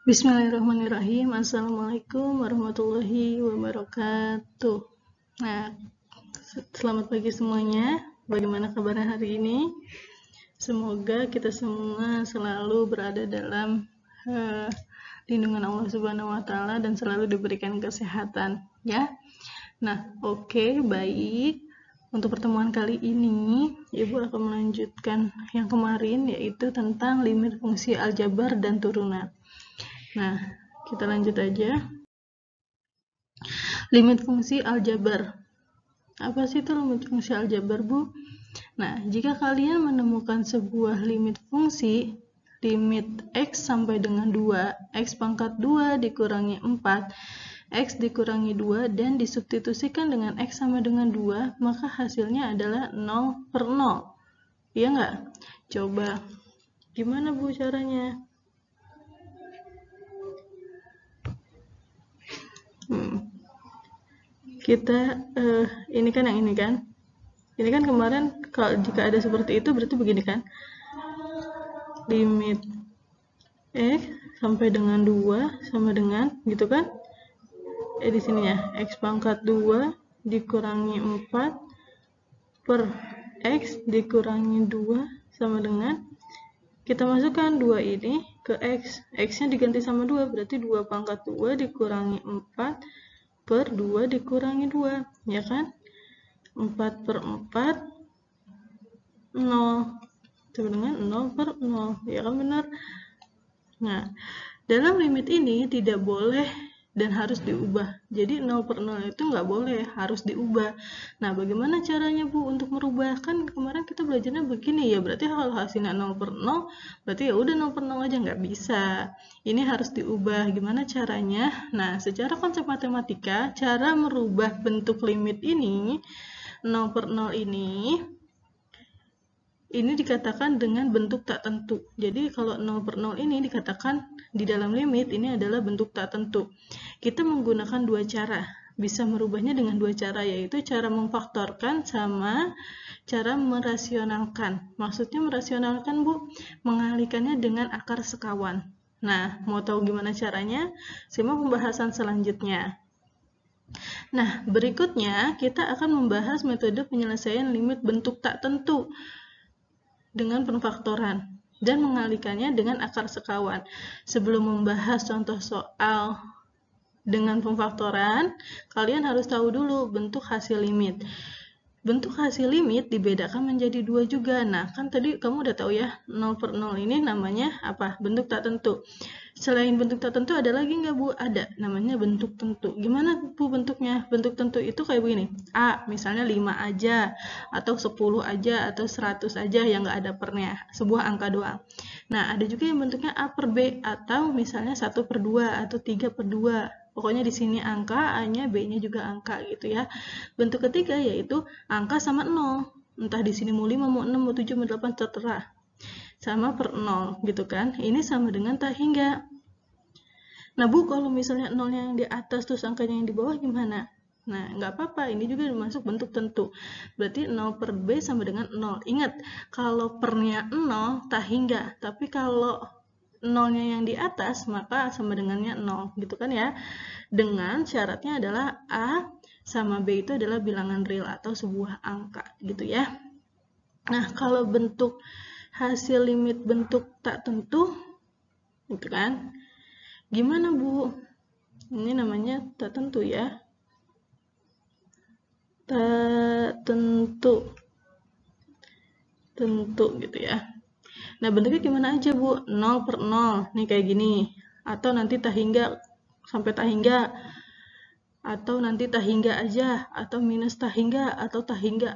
Bismillahirrahmanirrahim. Assalamualaikum warahmatullahi wabarakatuh. Nah, selamat pagi semuanya. Bagaimana kabarnya hari ini? Semoga kita semua selalu berada dalam lindungan Allah Subhanahu wa Ta'ala dan selalu diberikan kesehatan, ya. Nah, oke, baik. Untuk pertemuan kali ini, Ibu akan melanjutkan yang kemarin, yaitu tentang limit fungsi aljabar dan turunan. Nah, kita lanjut aja. Limit fungsi aljabar. Apa sih itu limit fungsi aljabar, Bu? Nah, jika kalian menemukan sebuah limit fungsi, limit X sampai dengan 2, X pangkat 2 dikurangi 4, X dikurangi 2, dan disubstitusikan dengan X sama dengan 2, maka hasilnya adalah 0/0. Iya nggak? Coba, gimana Bu caranya? Kita ini kan yang ini kan, ini kan kemarin kalau jika ada seperti itu berarti begini kan, limit X sampai dengan 2 sama dengan gitu kan, di sini ya, X pangkat 2 dikurangi 4 per X dikurangi 2 sama dengan, kita masukkan 2 ini ke X, X nya diganti sama 2, berarti 2 pangkat 2 dikurangi 4 per 2 dikurangi 2, ya kan? 4 per 4, 0. Sama dengan 0/0, ya kan benar? Nah, dalam limit ini tidak boleh dan harus diubah. Jadi 0/0 itu nggak boleh, harus diubah. Nah, bagaimana caranya Bu untuk merubah? Kan kemarin kita belajarnya begini ya, berarti kalau hasilnya 0/0, berarti ya udah 0/0 aja, nggak bisa. Ini harus diubah. Gimana caranya? Nah, secara konsep matematika, cara merubah bentuk limit ini, 0/0 ini dikatakan dengan bentuk tak tentu. Jadi kalau 0/0 ini dikatakan di dalam limit ini adalah bentuk tak tentu. Kita menggunakan dua cara. Bisa merubahnya dengan dua cara, yaitu cara memfaktorkan sama cara merasionalkan. Maksudnya merasionalkan, Bu, mengalihkannya dengan akar sekawan. Nah, mau tahu gimana caranya? Simak pembahasan selanjutnya. Nah, berikutnya kita akan membahas metode penyelesaian limit bentuk tak tentu dengan penfaktoran dan mengalihkannya dengan akar sekawan. Sebelum membahas contoh soal dengan pemfaktoran, kalian harus tahu dulu bentuk hasil limit. Bentuk hasil limit dibedakan menjadi dua juga. Nah, kan tadi kamu udah tahu ya, 0/0 ini namanya apa? Bentuk tak tentu. Selain bentuk tak tentu ada lagi nggak, Bu? Ada, namanya bentuk tentu. Gimana, Bu, bentuknya? Bentuk tentu itu kayak begini. A, misalnya 5 aja, atau 10 aja, atau 100 aja yang nggak ada pernya. Sebuah angka doang. Nah, ada juga yang bentuknya A per B, atau misalnya 1/2, atau 3/2. Pokoknya di sini angka, A-nya, B-nya juga angka gitu ya. Bentuk ketiga yaitu angka sama 0. Entah di sini mau 5, mau 6, mau 7, mau 8, terserah. Sama per 0 gitu kan. Ini sama dengan tak hingga. Nah, Bu, kalau misalnya 0-nya yang di atas terus angkanya yang di bawah gimana? Nah, nggak apa-apa, ini juga masuk bentuk tentu. Berarti 0 per B sama dengan 0. Ingat, kalau pernya 0 tak hingga, tapi kalau 0-nya yang di atas maka sama dengannya 0 gitu kan ya. Dengan syaratnya adalah A sama B itu adalah bilangan real atau sebuah angka gitu ya. Nah, kalau bentuk hasil limit bentuk tak tentu gitu kan, gimana, Bu? Ini namanya tak tentu ya. Tak tentu. Tentu gitu ya. Nah, bentuknya gimana aja, Bu? 0/0. Nih kayak gini. Atau nanti tak hingga sampai tak hingga. Atau nanti tak hingga aja, atau minus tak hingga, atau tak hingga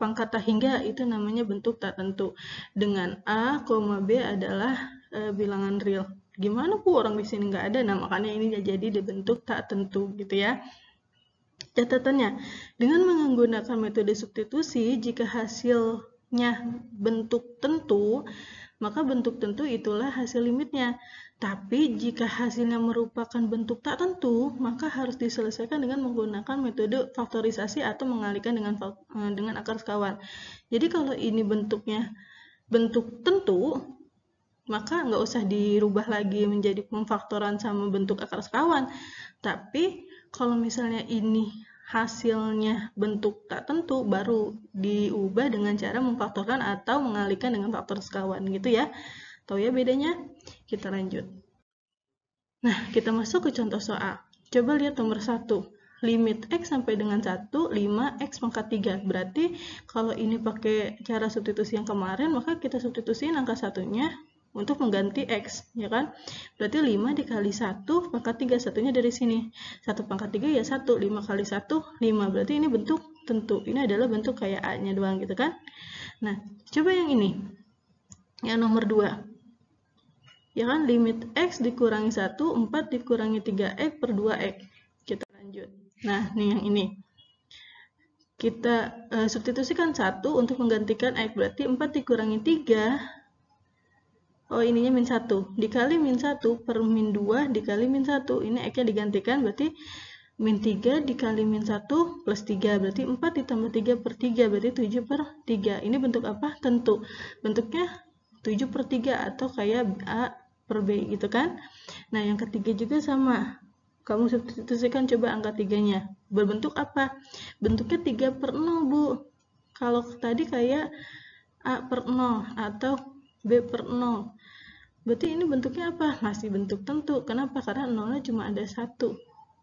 pangkat tak hingga, itu namanya bentuk tak tentu. Dengan A, B adalah bilangan real. Gimana, Bu, orang di sini nggak ada? Nah, makanya ini jadi dibentuk tak tentu gitu ya. Catatannya, dengan menggunakan metode substitusi, jika hasilnya bentuk tentu, maka bentuk tentu itulah hasil limitnya. Tapi jika hasilnya merupakan bentuk tak tentu, maka harus diselesaikan dengan menggunakan metode faktorisasi atau mengalihkan dengan akar sekawan. Jadi kalau ini bentuknya bentuk tentu, maka nggak usah dirubah lagi menjadi pemfaktoran sama bentuk akar sekawan. Tapi kalau misalnya ini hasilnya bentuk tak tentu, baru diubah dengan cara memfaktorkan atau mengalihkan dengan faktor sekawan gitu ya. Tahu ya bedanya? Kita lanjut. Nah, kita masuk ke contoh soal. Coba lihat nomor 1. Limit X sampai dengan 1, 5X pangkat 3. Berarti kalau ini pakai cara substitusi yang kemarin, maka kita substitusiin angka satunya untuk mengganti X, ya kan? Berarti 5 dikali 1 pangkat 3, satunya dari sini. 1 pangkat 3 ya 1, 5 kali 1, 5. Berarti ini bentuk tentu. Ini adalah bentuk kayak A-nya doang gitu kan? Nah, coba yang ini. Yang nomor 2. Ya kan, limit X dikurangi 1, 4 dikurangi 3X per 2X. Kita lanjut. Nah, nih yang ini. Kita substitusikan 1 untuk menggantikan X. Berarti 4 dikurangi 3. Oh, ininya min 1. Dikali min 1 per min 2 dikali min 1. Ini X-nya digantikan, berarti min 3 dikali min 1 plus 3. Berarti 4 ditambah 3 per 3. Berarti 7 per 3. Ini bentuk apa? Tentu. Bentuknya 7 per 3 atau kayak A per B gitu kan. Nah, yang ketiga juga sama. Kamu substitusikan coba angka 3-nya. Berbentuk apa? Bentuknya 3 per 0, Bu. Kalau tadi kayak A per 0 atau B per 0. Berarti ini bentuknya apa? Masih bentuk tentu. Kenapa? Karena 0-nya cuma ada 1.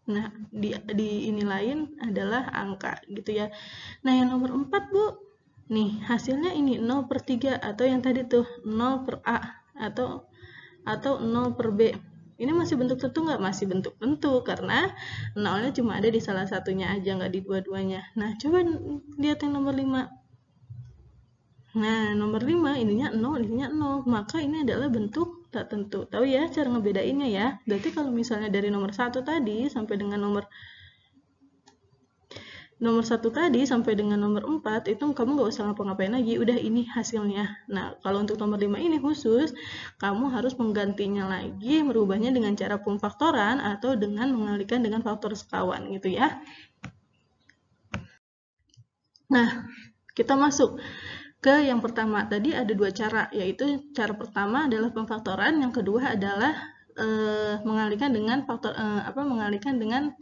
Nah, di ini lain adalah angka gitu ya. Nah, yang nomor 4, Bu. Nih, hasilnya ini 0 per 3 atau yang tadi tuh 0 per A atau 0 per B. Ini masih bentuk tentu nggak? Masih bentuk tentu, karena 0-nya cuma ada di salah satunya aja, nggak di dua-duanya. Nah, coba lihat yang nomor 5. Nah, nomor 5 ininya 0, ininya 0. Maka ini adalah bentuk tak tentu. Tahu ya cara ngebedainnya ya? Berarti kalau misalnya dari nomor 1 tadi sampai dengan nomor 1 tadi sampai dengan nomor 4 itu kamu nggak usah ngapa-ngapain lagi, udah ini hasilnya. Nah, kalau untuk nomor 5 ini khusus, kamu harus menggantinya lagi, merubahnya dengan cara pemfaktoran atau dengan mengalihkan dengan faktor sekawan gitu ya. Nah, kita masuk ke yang pertama. Tadi ada dua cara, yaitu cara pertama adalah pemfaktoran, yang kedua adalah mengalihkan dengan faktor mengalihkan dengan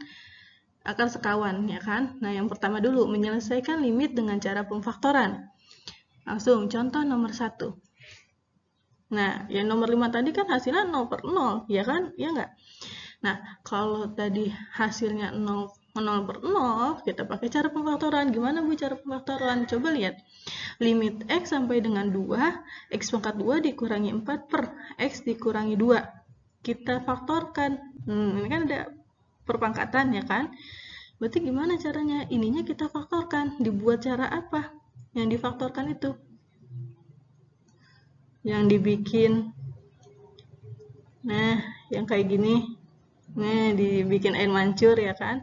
akar sekawan, ya kan? Nah, yang pertama dulu, menyelesaikan limit dengan cara pemfaktoran. Langsung, contoh nomor 1. Nah, yang nomor 5 tadi kan hasilnya 0 per 0, ya kan? Ya nggak? Nah, kalau tadi hasilnya 0 per 0, kita pakai cara pemfaktoran. Gimana, Bu, cara pemfaktoran? Coba lihat. Limit X sampai dengan 2, X pangkat 2 dikurangi 4 per X dikurangi 2. Kita faktorkan. Ini kan ada perpangkatan, ya kan? Berarti gimana caranya? Ininya kita faktorkan. Dibuat cara apa? Yang difaktorkan itu. Yang dibikin. Nah, yang kayak gini. Nah, dibikin air mancur, ya kan?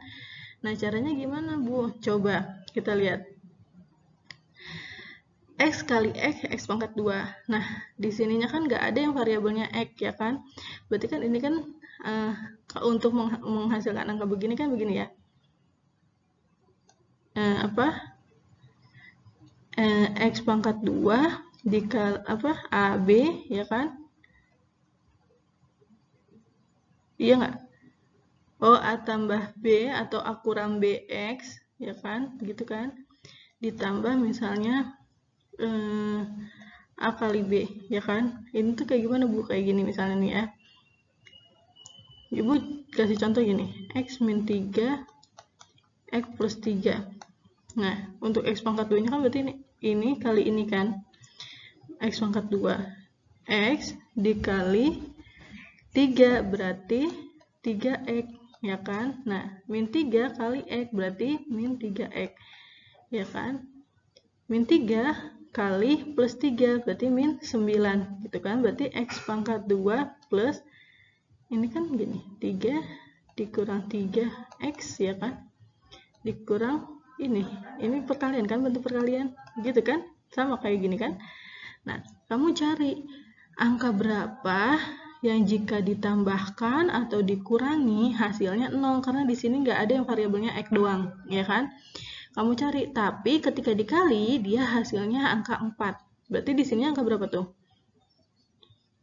Nah, caranya gimana, Bu? Coba kita lihat. X kali X, X pangkat 2. Nah, di sininya kan nggak ada yang variabelnya X, ya kan? Berarti kan ini kan untuk menghasilkan angka begini kan begini ya. X pangkat 2 dikali AB, ya kan? Iya nggak? Oh, A tambah B atau A kurang BX, ya kan? Gitu kan? Ditambah misalnya A kali B, ya kan? Ini tuh kayak gimana, Bu? Kayak gini misalnya nih ya. Ibu kasih contoh gini, X min 3, X plus 3. Nah, untuk X pangkat 2 nya kan berarti ini kali ini kan. X pangkat 2. X dikali 3 berarti 3X, ya kan? Nah, min 3 kali X berarti min 3X, ya kan? Min 3 kali plus 3 berarti min 9, gitu kan? Berarti X pangkat 2 plus, ini kan gini, 3 dikurang 3X, ya kan? Dikurang ini perkalian kan, bentuk perkalian, gitu kan? Sama kayak gini kan? Nah, kamu cari angka berapa yang jika ditambahkan atau dikurangi hasilnya 0, karena di sini nggak ada yang variabelnya X doang, ya kan? Kamu cari, tapi ketika dikali dia hasilnya angka 4. Berarti di sini angka berapa tuh?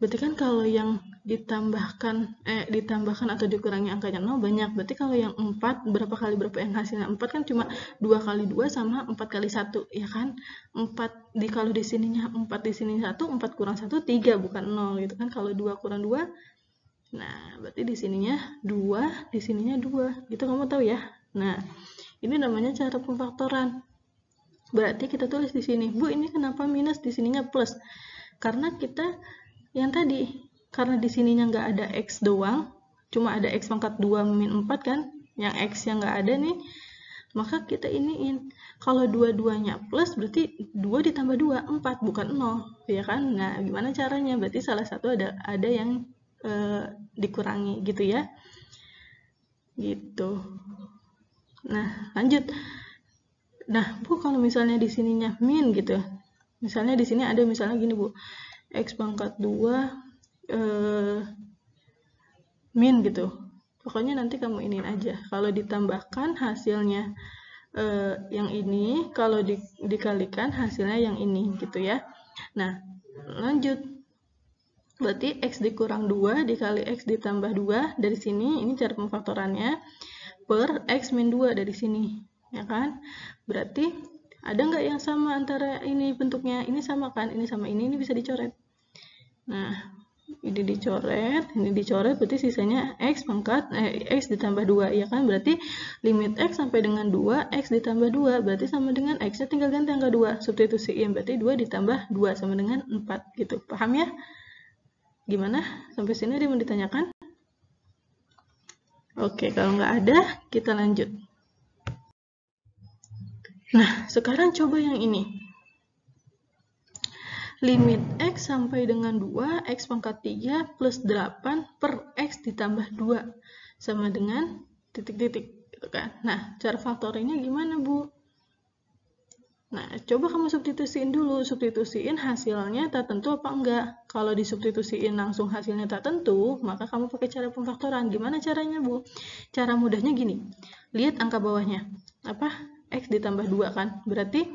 Berarti kan kalau yang ditambahkan atau dikurangi angkanya 0 banyak. Berarti kalau yang 4 berapa kali berapa yang hasilnya 4 kan cuma 2 kali 2 sama 4 kali 1, ya kan? 4 kalau di sininya 4 di sini 1, 4 kurang 1 3 bukan 0 gitu kan. Kalau 2 kurang 2, nah berarti di sininya 2, di sininya 2. Gitu kamu tahu ya. Nah, ini namanya cara pemfaktoran. Berarti kita tulis di sini, Bu, ini kenapa minus, di sininya plus? Karena kita yang tadi, karena di sininya nggak ada X doang, cuma ada X pangkat 2 min 4 kan, yang X yang nggak ada nih, maka kita iniin. Kalau dua-duanya plus, berarti 2 ditambah 2, 4, bukan 0, ya kan? Nah, gimana caranya? Berarti salah satu ada yang dikurangi, gitu ya. Gitu. Nah, lanjut. Nah, Bu, kalau misalnya di sininya min gitu, misalnya di sini ada misalnya gini, Bu, X pangkat 2 min gitu. Pokoknya nanti kamu iniin aja. Kalau ditambahkan hasilnya yang ini, kalau dikalikan hasilnya yang ini gitu ya. Nah, lanjut. Berarti X dikurang 2 dikali X ditambah 2 dari sini, ini cara pemfaktorannya, per X min 2 dari sini, ya kan? Berarti ada nggak yang sama antara ini bentuknya? Ini sama kan? Ini sama ini bisa dicoret. Nah, ini dicoret, berarti sisanya X pangkat, X ditambah 2, ya kan? Berarti limit X sampai dengan 2, X ditambah 2, berarti sama dengan X-nya tinggal ganti angka 2, substitusiin, berarti 2 ditambah 2 sama dengan 4, gitu. Paham ya? Gimana? Sampai sini ada yang mau ditanyakan? Oke, kalau nggak ada, kita lanjut. Nah, sekarang coba yang ini. Limit X sampai dengan 2, X pangkat 3 plus 8 per X ditambah 2 sama dengan titik-titik, gitu kan. Nah, cara faktorinya gimana, Bu? Nah, coba kamu substitusiin dulu. Substitusiin hasilnya tak tentu apa enggak. Kalau disubstitusiin langsung hasilnya tak tentu, maka kamu pakai cara pemfaktoran. Gimana caranya, Bu? Cara mudahnya gini. Lihat angka bawahnya. Apa? X ditambah 2 kan? Berarti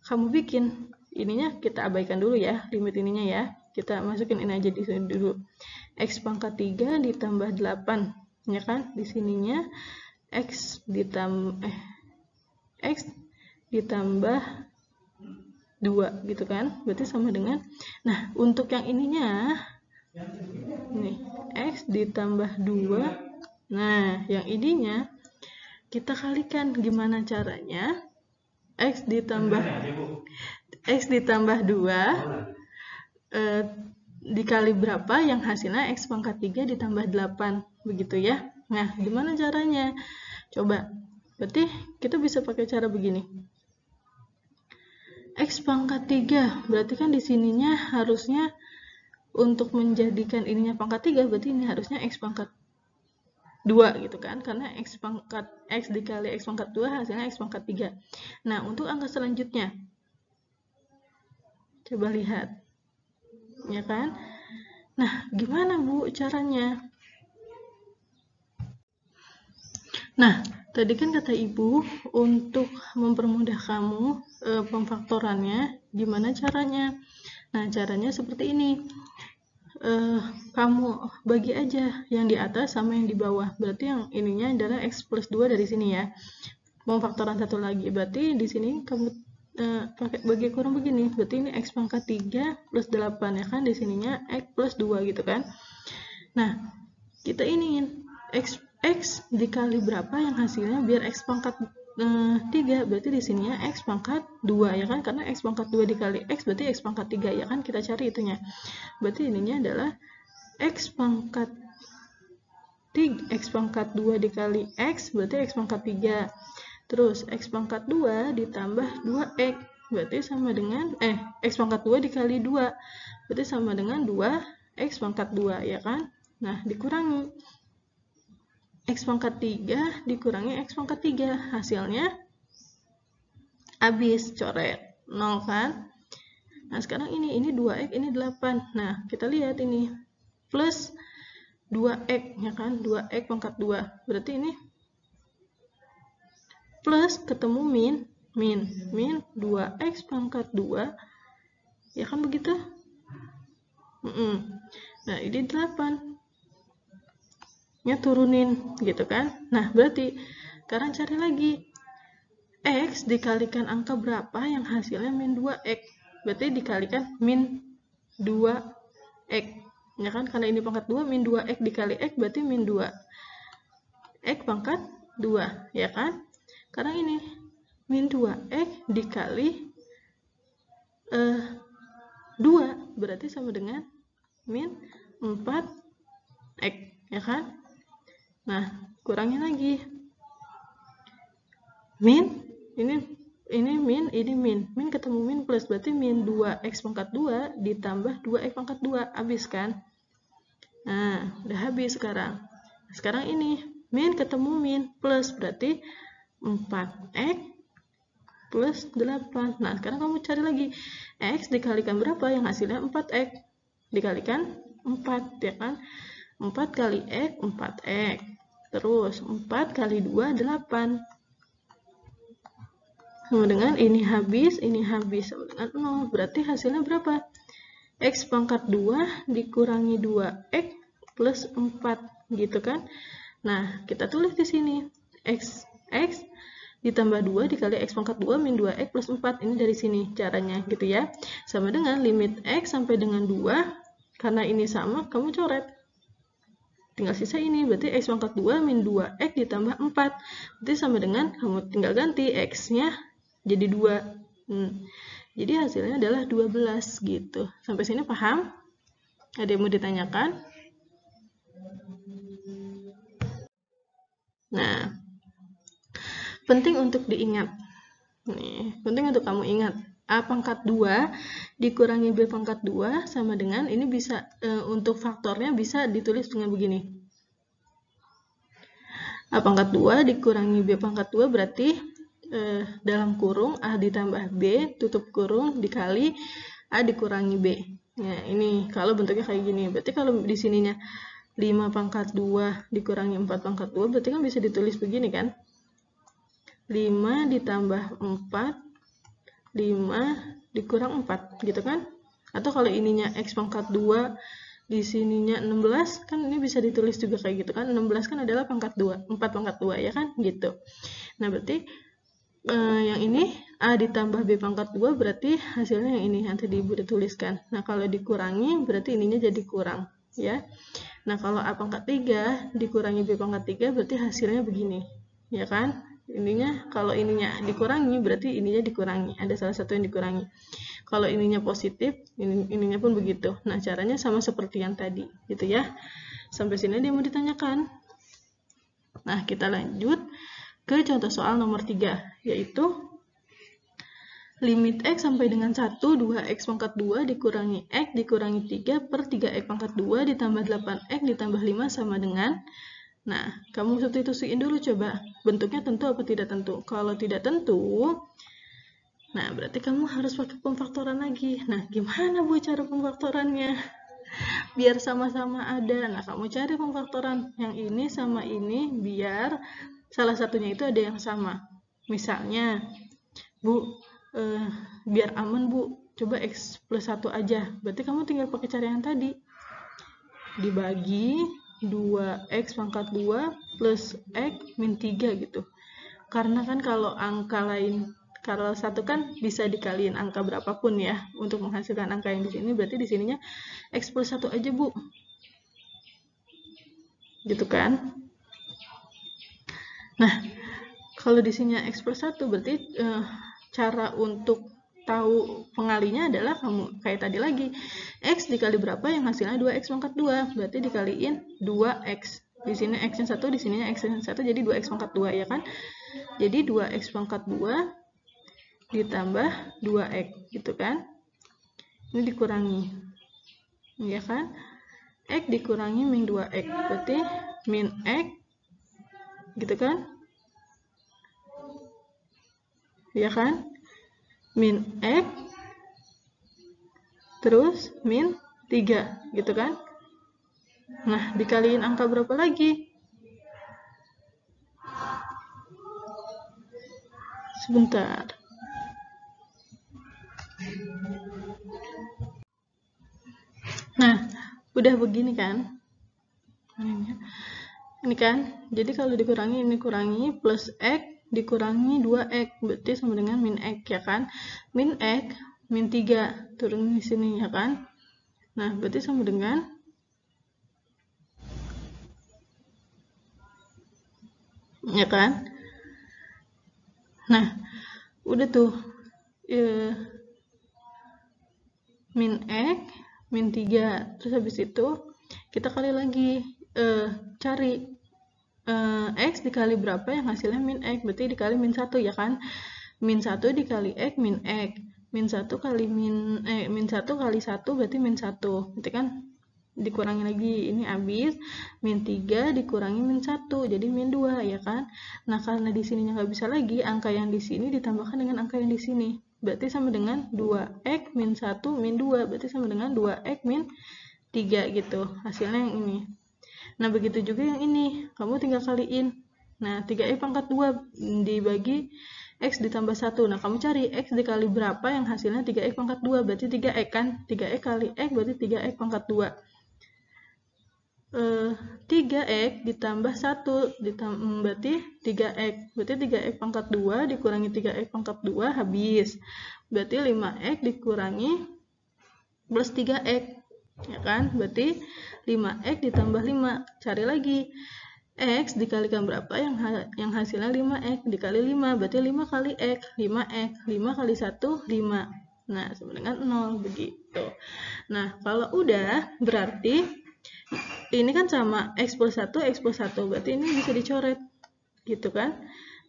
kamu bikin ininya, kita abaikan dulu ya, limit ininya ya. Kita masukin ini aja di sini dulu. X pangkat 3 ditambah 8, ya kan? Di sininya X ditambah 2 gitu kan? Berarti sama dengan, nah untuk yang ininya nih, X ditambah 2. Nah, yang ininya kita kalikan. Gimana caranya? X ditambah 2 dikali berapa yang hasilnya X pangkat 3 ditambah 8, begitu ya. Nah, gimana caranya? Coba, berarti kita bisa pakai cara begini. X pangkat 3, berarti kan di sininya harusnya untuk menjadikan ininya pangkat 3, berarti ini harusnya X pangkat 2 gitu kan, karena X dikali X pangkat 2 hasilnya X pangkat 3. Nah, untuk angka selanjutnya, coba lihat, ya kan? Nah, gimana, Bu, caranya? Nah, tadi kan kata Ibu, untuk mempermudah kamu pemfaktorannya, gimana caranya? Nah, caranya seperti ini. Kamu bagi aja yang di atas sama yang di bawah. Berarti yang ininya adalah X plus 2 dari sini ya. Pemfaktoran satu lagi. Berarti di sini kamu pakai bagi kurang begini. Berarti ini X pangkat 3 plus 8 ya kan. Di sininya X plus 2 gitu kan. Nah, kita iniin X dikali berapa yang hasilnya biar X pangkat 3, berarti di sininya X pangkat 2 ya kan, karena X pangkat 2 dikali X berarti X pangkat 3 ya kan, kita cari itunya. Berarti ininya adalah X pangkat 2 dikali X berarti X pangkat 3. Terus X pangkat 2 ditambah 2X berarti sama dengan X pangkat 2 dikali 2 berarti sama dengan 2X pangkat 2 ya kan. Nah, dikurangi X pangkat 3 dikurangi X pangkat 3, hasilnya habis, coret 0 kan. Nah, sekarang ini 2X, ini 8. Nah, kita lihat ini plus 2X ya kan, 2X pangkat 2. Berarti ini plus ketemu min 2X pangkat 2 ya kan, begitu. Nah, ini 8. Nya turunin, gitu kan. Nah, berarti sekarang cari lagi. X dikalikan angka berapa yang hasilnya min 2X. Berarti dikalikan min 2X. Ya kan, karena ini pangkat 2, min 2X dikali X berarti min 2. X pangkat 2, ya kan? Sekarang ini, min 2X dikali 2, berarti sama dengan min 4X, ya kan? Nah, kurangin lagi. Min, ini min, ini min. Min ketemu min plus, berarti min 2X pangkat 2 ditambah 2X pangkat 2. Habis kan? Nah, udah habis sekarang. Sekarang ini, min ketemu min plus, berarti 4X plus 8. Nah, sekarang kamu cari lagi. X dikalikan berapa yang hasilnya 4X? Dikalikan 4, ya kan? 4 kali X, 4X. Terus, 4 kali 2, 8. Sama dengan ini habis sama dengan 0. Berarti hasilnya berapa? X pangkat 2 dikurangi 2X plus 4, gitu kan? Nah, kita tulis di sini. X ditambah 2 dikali X pangkat 2 min 2X plus 4. Ini dari sini caranya, gitu ya. Sama dengan limit X sampai dengan 2. Karena ini sama, kamu coret. Tinggal sisa ini, berarti X pangkat 2 min 2X ditambah 4. Berarti sama dengan, kamu tinggal ganti X-nya jadi 2. Jadi hasilnya adalah 12, gitu. Sampai sini paham? Ada yang mau ditanyakan? Nah, penting untuk diingat. Nih, penting untuk kamu ingat. A pangkat 2 dikurangi B pangkat 2 sama dengan, ini bisa untuk faktornya bisa ditulis dengan begini. A pangkat 2 dikurangi B pangkat 2 berarti dalam kurung A ditambah B tutup kurung dikali A dikurangi B. Ya, ini kalau bentuknya kayak gini. Berarti kalau di sininya 5 pangkat 2 dikurangi 4 pangkat 2 berarti kan bisa ditulis begini kan? 5 ditambah 4, 5 dikurang 4, gitu kan? Atau kalau ininya X pangkat 2, di sininya 16, kan ini bisa ditulis juga kayak gitu kan? 16 kan adalah pangkat 2, 4 pangkat 2, ya kan? Gitu. Nah, berarti yang ini A ditambah B pangkat 2 berarti hasilnya yang ini, nanti Ibu dituliskan. Nah, kalau dikurangi berarti ininya jadi kurang, ya. Nah, kalau A pangkat 3 dikurangi B pangkat 3 berarti hasilnya begini, ya kan? Ininya, kalau ininya dikurangi berarti ininya dikurangi, ada salah satu yang dikurangi. Kalau ininya positif, ininya pun begitu. Nah, caranya sama seperti yang tadi, gitu ya. Sampai sini dia mau ditanyakan. Nah, kita lanjut ke contoh soal nomor 3, yaitu limit X sampai dengan 1, 2X pangkat 2 dikurangi X dikurangi 3 per 3X pangkat 2 ditambah 8X ditambah 5 sama dengan. Nah, kamu substitusiin dulu coba, bentuknya tentu apa tidak tentu. Kalau tidak tentu, nah berarti kamu harus pakai pemfaktoran lagi. Nah, gimana Bu cara pemfaktorannya? Biar sama-sama ada. Nah, kamu cari pemfaktoran yang ini sama ini biar salah satunya itu ada yang sama. Misalnya, Bu, biar aman Bu, coba X plus 1 aja. Berarti kamu tinggal pakai cara yang tadi. Dibagi 2X pangkat 2 plus X min 3 gitu. Karena kan kalau angka lain, kalau 1 kan bisa dikaliin angka berapapun ya. Untuk menghasilkan angka yang di sini, berarti di sininya X plus 1 aja Bu. Gitu kan? Nah, kalau di sini X plus 1 berarti cara untuk tahu pengalinya adalah kamu kayak tadi lagi. X dikali berapa yang hasilnya 2X pangkat 2. Berarti dikaliin 2X. Di sini X yang 1, di sininya X yang 1 jadi 2X pangkat 2 ya kan? Jadi 2X pangkat 2 ditambah 2X gitu kan? Ini dikurangi. Ya kan? X dikurangi min 2X. Berarti min X gitu kan? Ya kan? Min X terus min 3 gitu kan? Nah, dikaliin angka berapa lagi? Sebentar. Nah, Udah begini kan? Ini kan, jadi kalau dikurangi, ini kurangi, plus X dikurangi 2X, berarti sama dengan min X, ya kan? Min X, min 3, turun di sini, ya kan? Nah, berarti sama dengan ya kan? Nah, udah tuh min X, min 3, terus habis itu kita kali lagi cari X dikali berapa yang hasilnya min X, berarti dikali min 1, ya kan? Min 1 dikali X, min X. Min 1 kali min 1 kali 1 berarti min 1. Berarti kan dikurangi lagi, ini habis. Min 3 dikurangi min 1, jadi min 2, ya kan? Nah, karena di sininya nggak bisa lagi, angka yang di sini ditambahkan dengan angka yang di sini. Berarti sama dengan 2X min 1 min 2, berarti sama dengan 2X min 3 gitu. Hasilnya yang ini. Nah, begitu juga yang ini. Kamu tinggal kaliin. Nah, 3X pangkat 2 dibagi X ditambah 1. Nah, kamu cari X dikali berapa yang hasilnya 3X pangkat 2. Berarti 3X kan? 3X kali X berarti 3X pangkat 2. 3X ditambah 1 berarti 3X. Berarti 3X pangkat 2 dikurangi 3X pangkat 2 habis. Berarti 5X dikurangi plus 3X. Ya kan? Berarti 5X ditambah 5. Cari lagi. X dikalikan berapa yang hasilnya 5X dikali 5, berarti 5 kali X, 5X, 5 kali 1, 5. Nah, sama dengan 0, begitu. Nah, kalau udah, berarti ini kan sama X plus 1, X plus 1, berarti ini bisa dicoret, gitu kan?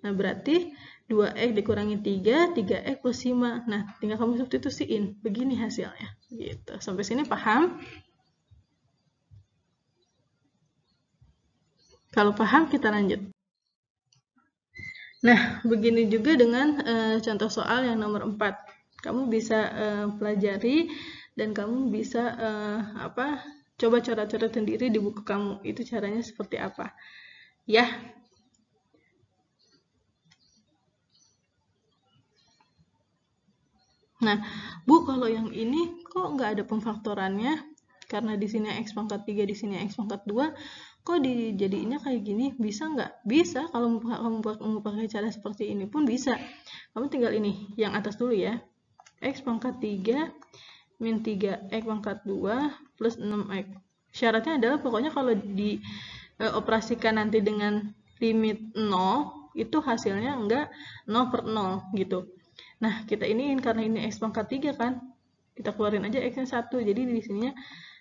Nah, berarti 2X dikurangi 3, 3X plus 5. Nah, tinggal kamu substitusiin, begini hasilnya, gitu. Sampai sini paham? Kalau paham, kita lanjut. Nah, begini juga dengan contoh soal yang nomor 4. Kamu bisa pelajari dan kamu bisa coba cara-cara sendiri di buku kamu. Itu caranya seperti apa. Ya. Nah, Bu, kalau yang ini kok nggak ada pemfaktorannya? Karena di sini X pangkat 3, di sini X pangkat 2. Kok dijadiinnya kayak gini? Bisa nggak? Bisa, kalau kamu pakai cara seperti ini pun bisa. Kamu tinggal ini, yang atas dulu ya. X pangkat 3 min 3X pangkat 2 plus 6X. Syaratnya adalah pokoknya kalau dioperasikan nanti dengan limit 0, itu hasilnya enggak 0 per 0 gitu. Nah, kita iniin karena ini X pangkat 3 kan. Kita keluarin aja X-nya 1. Jadi di sininya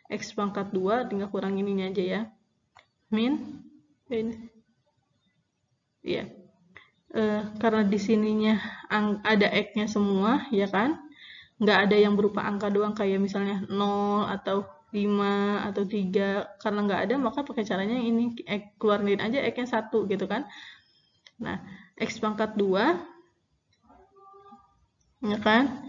X pangkat 2, tinggal kurang ininya aja ya. Min ya. Karena di sininya ada X-nya semua, ya kan? Nggak ada yang berupa angka doang kayak misalnya 0 atau 5 atau 3. Karena nggak ada, maka pakai caranya ini, keluarin aja X-nya 1 gitu kan. Nah, X pangkat 2, ya kan?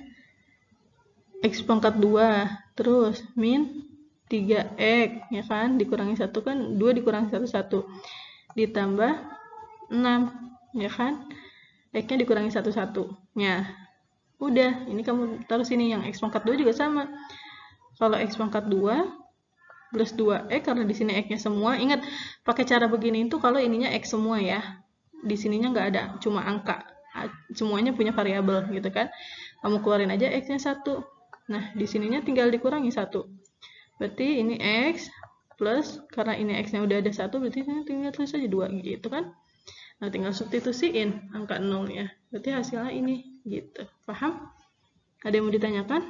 X pangkat 2, terus min 3X, ya kan? Dikurangi 1 kan, 2 dikurangi 1, 1. Ditambah 6, ya kan? X-nya dikurangi 1, 1. Ya, udah, ini kamu taruh sini. Yang X pangkat 2 juga sama. Kalau X pangkat 2 plus 2X, karena di sini X-nya semua. Ingat, pakai cara begini itu kalau ininya X semua ya. Di sininya nggak ada, cuma angka. Semuanya punya variabel gitu kan. Kamu keluarin aja X-nya 1. Nah, di sininya tinggal dikurangi 1. Berarti ini X plus, karena ini X-nya udah ada 1, berarti tinggal tulis aja 2 gitu kan. Nah, tinggal substitusiin angka 0 ya. Berarti hasilnya ini gitu. Paham? Ada yang mau ditanyakan?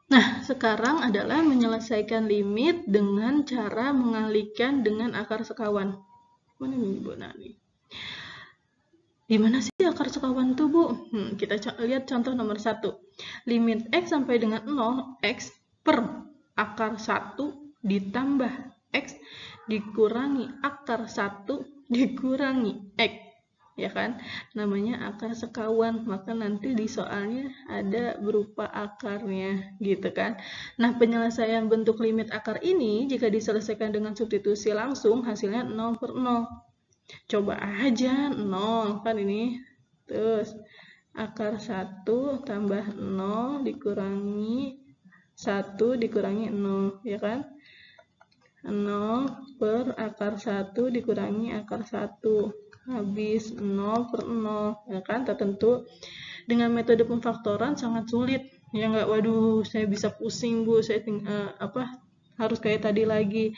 Nah, sekarang adalah menyelesaikan limit dengan cara mengalihkan dengan akar sekawan. Mana nih, Bu Nani? Gimana sih akar sekawan tuh, Bu? Kita lihat contoh nomor 1. Limit X sampai dengan 0, X per akar 1 ditambah X dikurangi akar 1 dikurangi X. Ya kan? Namanya akar sekawan. Maka nanti di soalnya ada berupa akarnya, gitu kan? Nah, penyelesaian bentuk limit akar ini jika diselesaikan dengan substitusi langsung, hasilnya 0 per 0. Coba aja 0 kan ini. Terus akar 1 tambah 0 dikurangi 1 dikurangi 0, ya kan? 0 per akar 1 dikurangi akar 1. Habis 0 per 0, ya kan? Tertentu. Dengan metode pemfaktoran sangat sulit. Ya nggak, waduh, saya bisa pusing, Bu. Saya harus kayak tadi lagi.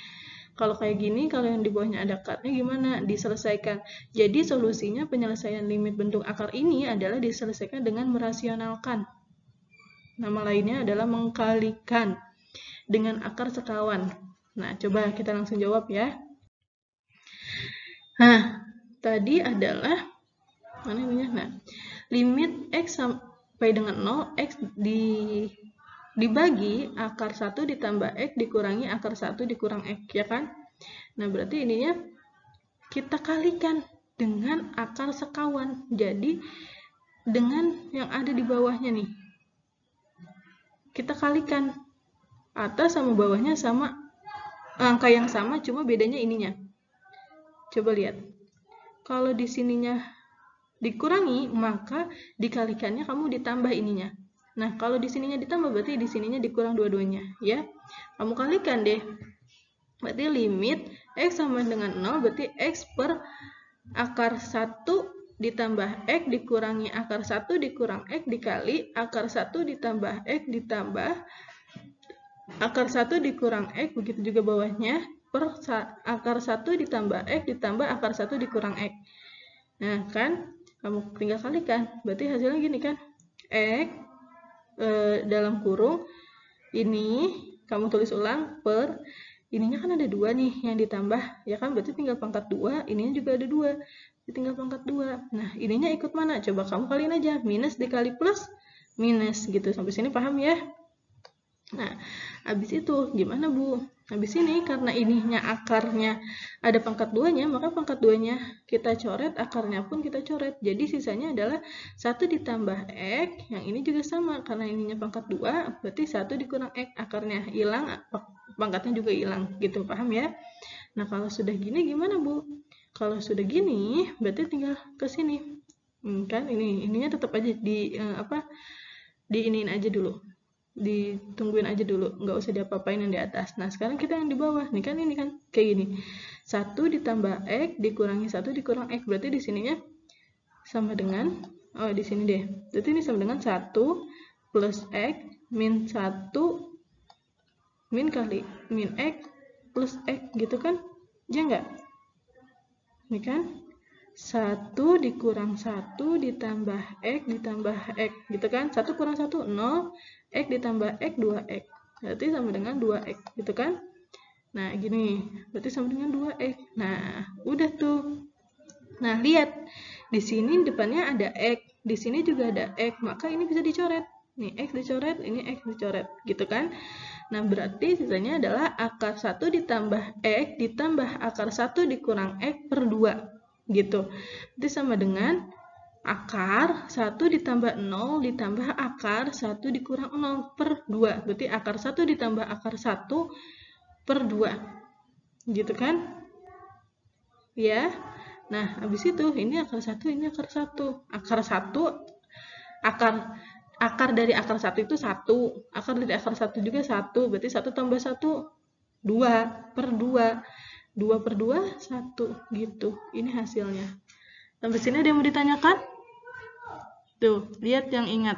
Kalau kayak gini, kalau yang di bawahnya ada akadnya gimana? Diselesaikan. Jadi solusinya penyelesaian limit bentuk akar ini adalah diselesaikan dengan merasionalkan. Nama lainnya adalah mengkalikan dengan akar sekawan. Nah, coba kita langsung jawab ya. Nah, tadi adalah mana ini? Nah, limit X sampai dengan 0, X dibagi akar 1 ditambah X dikurangi akar 1 dikurang X, ya kan? Nah, berarti ininya kita kalikan dengan akar sekawan. Jadi, dengan yang ada di bawahnya nih, kita kalikan. Atas sama bawahnya sama, angka yang sama, cuma bedanya ininya. Coba lihat. Kalau di sininya dikurangi, maka dikalikannya kamu ditambah ininya. Nah, kalau di sininya ditambah, berarti di sininya dikurang dua-duanya, ya. Kamu kalikan deh. Berarti limit X sama dengan 0, berarti X per akar 1 ditambah X dikurangi akar 1 dikurang X dikali akar 1 ditambah X ditambah akar 1 dikurang X, begitu juga bawahnya, per akar 1 ditambah X ditambah akar 1 dikurang X. Nah, kan? Kamu tinggal kalikan. Berarti hasilnya gini kan? X dalam kurung ini kamu tulis ulang per ininya kan ada 2 nih yang ditambah, ya kan? Berarti tinggal pangkat 2, ininya juga ada 2. Tinggal pangkat 2. Nah, ininya ikut mana? Coba kamu kaliin aja. Minus dikali plus, minus gitu. Sampai sini paham ya? Nah, habis itu gimana, Bu? Habis ini karena ininya akarnya ada pangkat 2-nya, maka pangkat 2-nya kita coret, akarnya pun kita coret. Jadi sisanya adalah 1 ditambah X, yang ini juga sama. Karena ininya pangkat 2, berarti 1 dikurang X, akarnya hilang, pangkatnya juga hilang. Gitu, paham ya? Nah, kalau sudah gini gimana, Bu? Kalau sudah gini, berarti tinggal ke sini. Kan ininya tetap aja diiniin aja dulu. Ditungguin aja dulu, nggak usah diapa-apain yang di atas. Nah, sekarang kita yang di bawah nih kan, ini kan kayak gini, 1 ditambah X dikurangi 1 dikurang X, berarti di sininya sama dengan di sini deh, berarti ini sama dengan 1 plus X min 1 min kali min X plus X, gitu kan? Ya nggak? Ini kan 1 dikurang 1 ditambah X ditambah X, gitu kan? 1 kurang 1, 0, X ditambah X, 2X. Berarti sama dengan 2X, gitu kan? Nah, gini. Berarti sama dengan 2X. Nah, udah tuh. Nah, lihat. Di sini depannya ada X. Di sini juga ada X. Maka ini bisa dicoret. Nih, X dicoret, ini X dicoret. Gitu kan? Nah, berarti sisanya adalah akar 1 ditambah X ditambah akar 1 dikurang X per 2. Gitu. Itu sama dengan akar 1 ditambah 0 ditambah akar 1 dikurang 0 per 2. Berarti akar 1 ditambah akar 1 per 2. Gitu kan? Ya. Nah, habis itu ini akar 1, ini akar 1. Akar 1, akar dari akar 1 itu 1. Akar dari akar 1 juga 1. Berarti 1 tambah 1, 2 per 2. 2 per 2, 1. Gitu. Ini hasilnya. Sampai sini ada yang mau ditanyakan? Tuh, lihat yang ingat.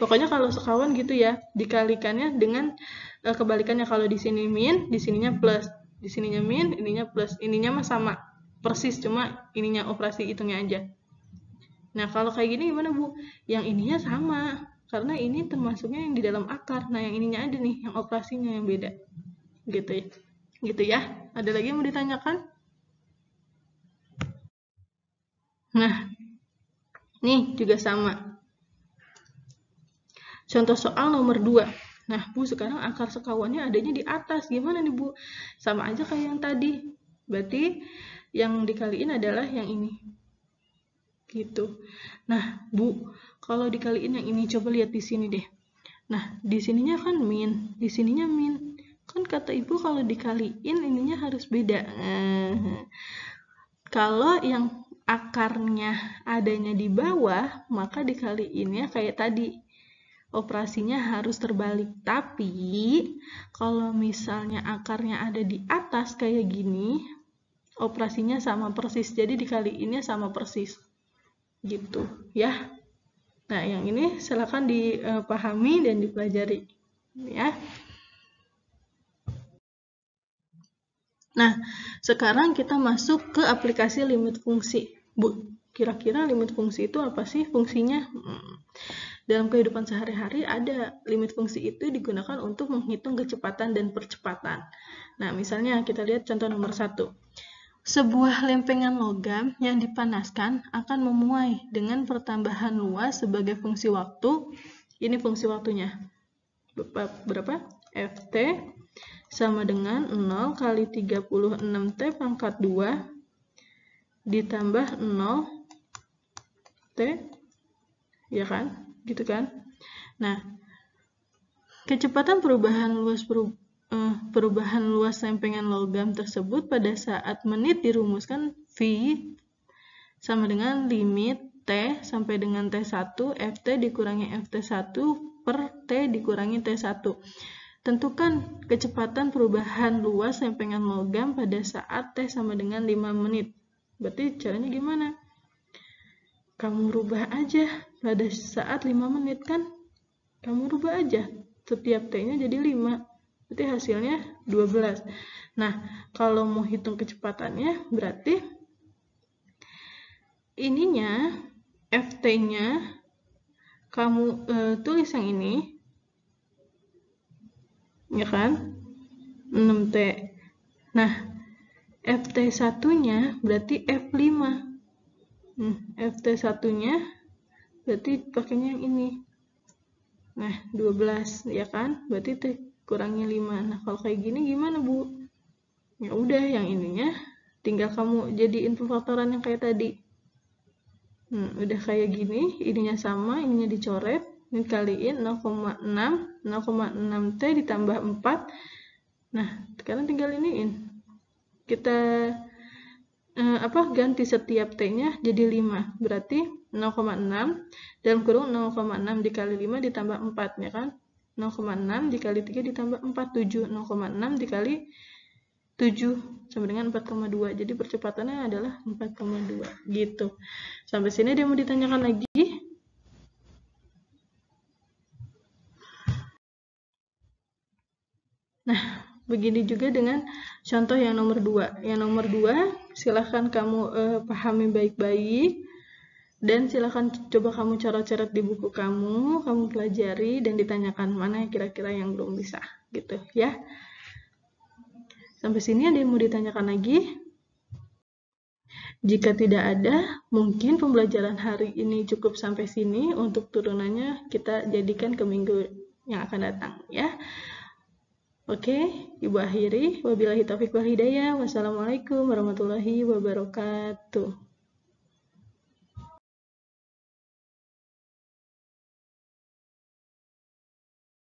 Pokoknya kalau sekawan gitu ya, dikalikannya dengan kebalikannya. Kalau di sini min, di sininya plus. Di sininya min, ininya plus. Ininya mah sama. Persis, cuma ininya operasi hitungnya aja. Nah, kalau kayak gini gimana, Bu? Yang ininya sama. Karena ini termasuknya yang di dalam akar. Nah, yang ininya ada nih, yang operasinya yang beda. Gitu ya. Gitu ya. Ada lagi yang mau ditanyakan? Nah, nih juga sama. Contoh soal nomor 2. Nah, Bu, sekarang akar sekawannya adanya di atas. Gimana nih, Bu? Sama aja kayak yang tadi. Berarti yang dikaliin adalah yang ini. Gitu. Nah, Bu, kalau dikaliin yang ini, coba lihat di sini deh. Nah, di sininya kan min, di sininya min. Kan kata Ibu kalau dikaliin ininya harus beda. Kalau yang akarnya adanya di bawah, maka dikaliinnya kayak tadi. Operasinya harus terbalik. Tapi kalau misalnya akarnya ada di atas kayak gini, operasinya sama persis. Jadi dikaliinnya sama persis. Gitu ya. Nah, yang ini silakan dipahami dan dipelajari ya. Nah, sekarang kita masuk ke aplikasi limit fungsi. Bu, kira-kira limit fungsi itu apa sih fungsinya? Dalam kehidupan sehari-hari ada limit fungsi itu digunakan untuk menghitung kecepatan dan percepatan. Nah, misalnya kita lihat contoh nomor 1. Sebuah lempengan logam yang dipanaskan akan memuai dengan pertambahan luas sebagai fungsi waktu. Ini fungsi waktunya. Berapa? Ft sama dengan 0 kali 36T pangkat 2 ditambah 0T, ya kan? Gitu kan? Nah, kecepatan perubahan luas lempengan logam tersebut pada saat menit dirumuskan V sama dengan limit T sampai dengan T1 Ft dikurangi Ft1 per T dikurangi T1. Tentukan kecepatan perubahan luas lempengan logam pada saat T sama dengan 5 menit. Berarti caranya gimana? Kamu rubah aja pada saat 5 menit kan? Kamu rubah aja. Setiap T-nya jadi 5. Berarti hasilnya 12. Nah, kalau mau hitung kecepatannya, berarti ininya, Ft-nya, kamu tulis yang ini, ya kan? 6T. Nah, Ft1-nya berarti F5. Ft1-nya berarti pakainya yang ini. Nah, 12, ya kan? Berarti T kurangi 5. Nah, kalau kayak gini gimana, Bu? Ya udah, yang ininya tinggal kamu jadiin pemfaktoran yang kayak tadi. Udah kayak gini, ininya sama, ininya dicoret, ini kaliin 0,6 T ditambah 4. Nah, sekarang tinggal iniin. Kita ganti setiap T-nya jadi 5. Berarti 0,6 dalam kurung 0,6 dikali 5 ditambah 4, ya kan? 0,6 dikali 3 ditambah 4, 7. 0,6 dikali 7 sama dengan 4,2. Jadi percepatannya adalah 4,2 gitu. Sampai sini dia mau ditanyakan lagi? Nah, begini juga dengan contoh yang nomor 2. Yang nomor 2 silahkan kamu pahami baik-baik dan silahkan coba kamu coret-coret di buku kamu pelajari dan ditanyakan mana kira-kira yang belum bisa gitu ya. Sampai sini ada yang mau ditanyakan lagi? Jika tidak ada, mungkin pembelajaran hari ini cukup sampai sini. Untuk turunannya kita jadikan ke minggu yang akan datang ya. Oke, Ibu akhiri. Wabillahi taufiq wal hidayah. Wassalamualaikum warahmatullahi wabarakatuh.